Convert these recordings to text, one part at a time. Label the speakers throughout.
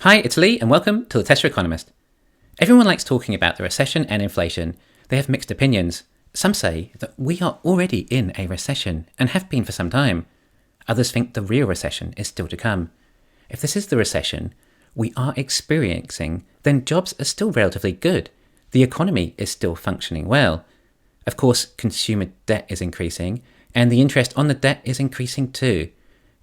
Speaker 1: Hi, it's Lee, and welcome to the Tesla Economist. Everyone likes talking about the recession and inflation. They have mixed opinions. Some say that we are already in a recession and have been for some time. Others think the real recession is still to come. If this is the recession we are experiencing, then jobs are still relatively good. The economy is still functioning well. Of course, consumer debt is increasing, and the interest on the debt is increasing too.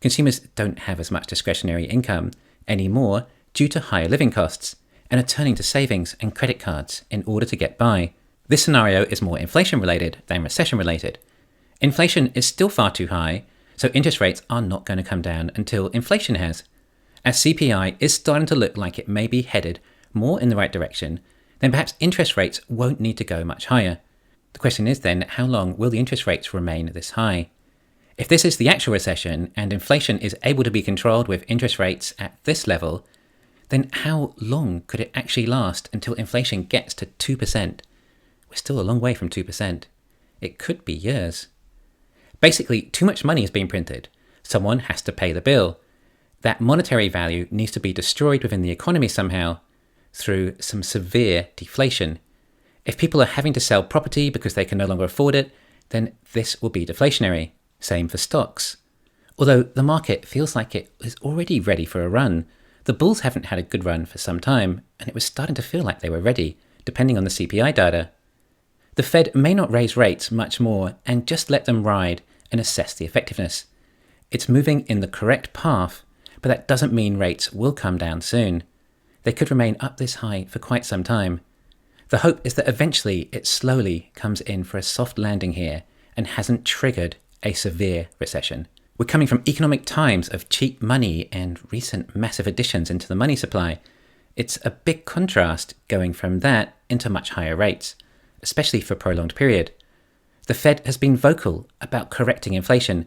Speaker 1: Consumers don't have as much discretionary income anymore due to higher living costs, and are turning to savings and credit cards in order to get by. This scenario is more inflation-related than recession-related. Inflation is still far too high, so interest rates are not going to come down until inflation has. As CPI is starting to look like it may be headed more in the right direction, then perhaps interest rates won't need to go much higher. The question is then, how long will the interest rates remain this high? If this is the actual recession and inflation is able to be controlled with interest rates at this level, then how long could it actually last until inflation gets to 2%? We're still a long way from 2%. It could be years. Basically, too much money is being printed. Someone has to pay the bill. That monetary value needs to be destroyed within the economy somehow through some severe deflation. If people are having to sell property because they can no longer afford it, then this will be deflationary. Same for stocks. Although the market feels like it is already ready for a run. The bulls haven't had a good run for some time, and it was starting to feel like they were ready, depending on the CPI data. The Fed may not raise rates much more and just let them ride and assess the effectiveness. It's moving in the correct path, but that doesn't mean rates will come down soon. They could remain up this high for quite some time. The hope is that eventually it slowly comes in for a soft landing here and hasn't triggered a severe recession. We're coming from economic times of cheap money and recent massive additions into the money supply. It's a big contrast going from that into much higher rates, especially for a prolonged period. The Fed has been vocal about correcting inflation.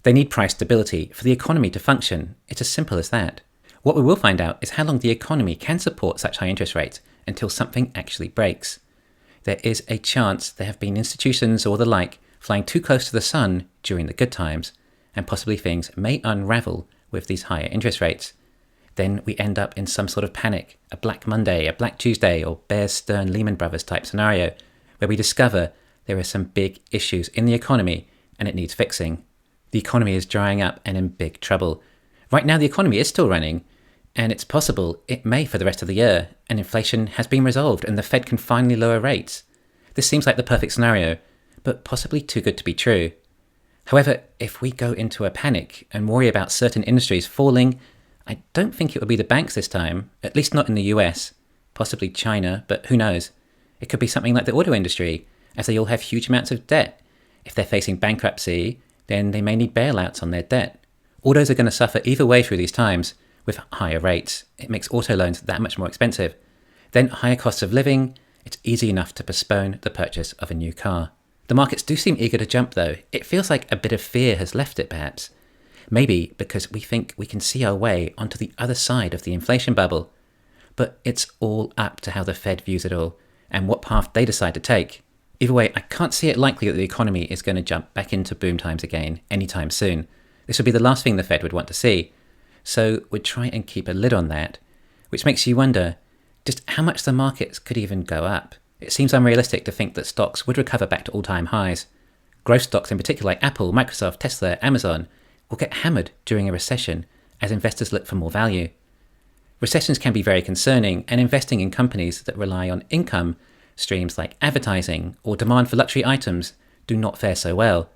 Speaker 1: They need price stability for the economy to function. It's as simple as that. What we will find out is how long the economy can support such high interest rates until something actually breaks. There is a chance there have been institutions or the like flying too close to the sun during the good times, and possibly things may unravel with these higher interest rates. Then we end up in some sort of panic, a Black Monday, a Black Tuesday, or Bear Stearns Lehman Brothers type scenario, where we discover there are some big issues in the economy and it needs fixing. The economy is drying up and in big trouble. Right now the economy is still running, and it's possible it may for the rest of the year, and inflation has been resolved and the Fed can finally lower rates. This seems like the perfect scenario, but possibly too good to be true. However, if we go into a panic and worry about certain industries falling, I don't think it will be the banks this time, at least not in the US, possibly China, but who knows. It could be something like the auto industry, as they all have huge amounts of debt. If they're facing bankruptcy, then they may need bailouts on their debt. Autos are going to suffer either way through these times, with higher rates. It makes auto loans that much more expensive. Then higher costs of living, it's easy enough to postpone the purchase of a new car. The markets do seem eager to jump though. It feels like a bit of fear has left it perhaps. Maybe because we think we can see our way onto the other side of the inflation bubble. But it's all up to how the Fed views it all and what path they decide to take. Either way, I can't see it likely that the economy is going to jump back into boom times again anytime soon. This would be the last thing the Fed would want to see. So we'd try and keep a lid on that, which makes you wonder just how much the markets could even go up. It seems unrealistic to think that stocks would recover back to all-time highs. Growth stocks in particular like Apple, Microsoft, Tesla, Amazon will get hammered during a recession as investors look for more value. Recessions can be very concerning, and investing in companies that rely on income streams like advertising or demand for luxury items do not fare so well.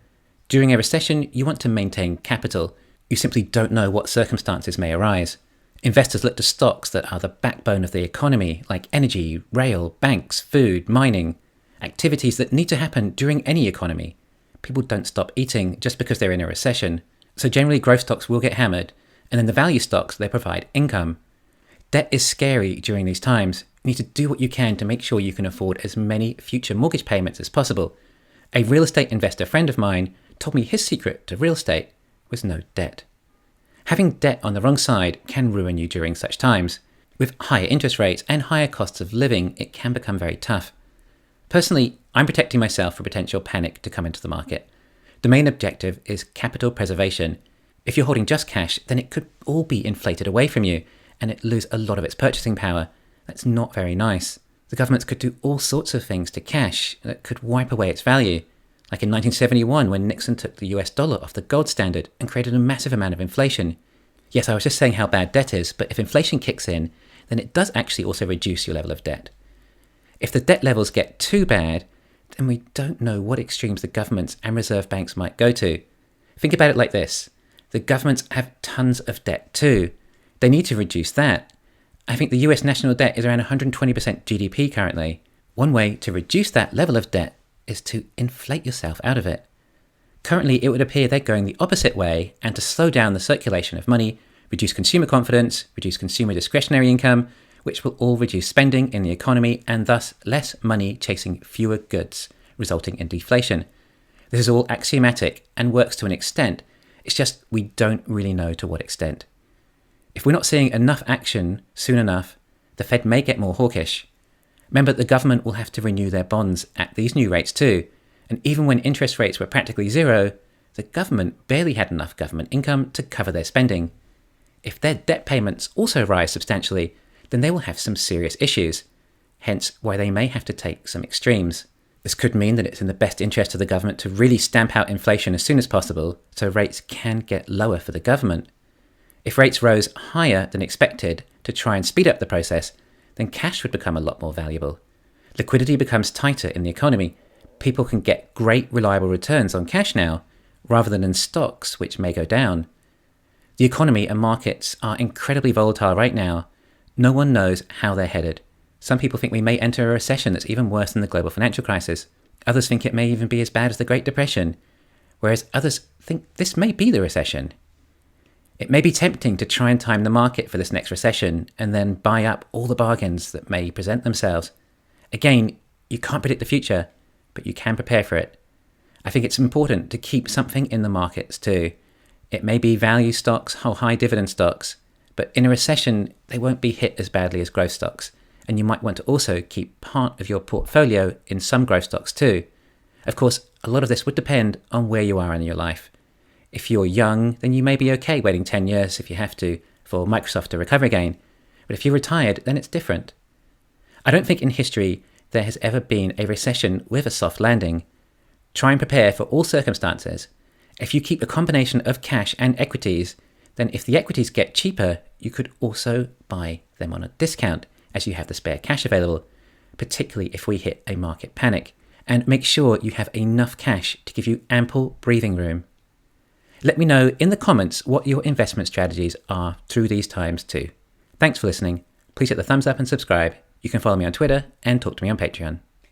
Speaker 1: During a recession, you want to maintain capital. You simply don't know what circumstances may arise. Investors look to stocks that are the backbone of the economy, like energy, rail, banks, food, mining, activities that need to happen during any economy. People don't stop eating just because they're in a recession. So generally growth stocks will get hammered, and then the value stocks, they provide income. Debt is scary during these times. You need to do what you can to make sure you can afford as many future mortgage payments as possible. A real estate investor friend of mine told me his secret to real estate was no debt. Having debt on the wrong side can ruin you during such times. With higher interest rates and higher costs of living, it can become very tough. Personally, I'm protecting myself from potential panic to come into the market. The main objective is capital preservation. If you're holding just cash, then it could all be inflated away from you, and it lose a lot of its purchasing power. That's not very nice. The governments could do all sorts of things to cash that could wipe away its value. Like in 1971 when Nixon took the US dollar off the gold standard and created a massive amount of inflation. Yes, I was just saying how bad debt is, but if inflation kicks in, then it does actually also reduce your level of debt. If the debt levels get too bad, then we don't know what extremes the governments and reserve banks might go to. Think about it like this. The governments have tons of debt too. They need to reduce that. I think the US national debt is around 120% GDP currently. One way to reduce that level of debt is to inflate yourself out of it. Currently, it would appear they're going the opposite way, and to slow down the circulation of money, reduce consumer confidence, reduce consumer discretionary income, which will all reduce spending in the economy and thus less money chasing fewer goods, resulting in deflation. This is all axiomatic and works to an extent. It's just we don't really know to what extent. If we're not seeing enough action soon enough, the Fed may get more hawkish. Remember, the government will have to renew their bonds at these new rates too. And even when interest rates were practically zero, the government barely had enough government income to cover their spending. If their debt payments also rise substantially, then they will have some serious issues. Hence why they may have to take some extremes. This could mean that it's in the best interest of the government to really stamp out inflation as soon as possible, so rates can get lower for the government. If rates rose higher than expected to try and speed up the process, then cash would become a lot more valuable. Liquidity becomes tighter in the economy. People can get great reliable returns on cash now, rather than in stocks, which may go down. The economy and markets are incredibly volatile right now. No one knows how they're headed. Some people think we may enter a recession that's even worse than the global financial crisis. Others think it may even be as bad as the Great Depression, whereas others think this may be the recession. It may be tempting to try and time the market for this next recession and then buy up all the bargains that may present themselves. Again, you can't predict the future, but you can prepare for it. I think it's important to keep something in the markets too. It may be value stocks or high dividend stocks, but in a recession, they won't be hit as badly as growth stocks. And you might want to also keep part of your portfolio in some growth stocks too. Of course, a lot of this would depend on where you are in your life. If you're young, then you may be okay waiting 10 years if you have to for Microsoft to recover again. But if you're retired, then it's different. I don't think in history there has ever been a recession with a soft landing. Try and prepare for all circumstances. If you keep a combination of cash and equities, then if the equities get cheaper, you could also buy them on a discount as you have the spare cash available, particularly if we hit a market panic. And make sure you have enough cash to give you ample breathing room. Let me know in the comments what your investment strategies are through these times too. Thanks for listening. Please hit the thumbs up and subscribe. You can follow me on Twitter and talk to me on Patreon.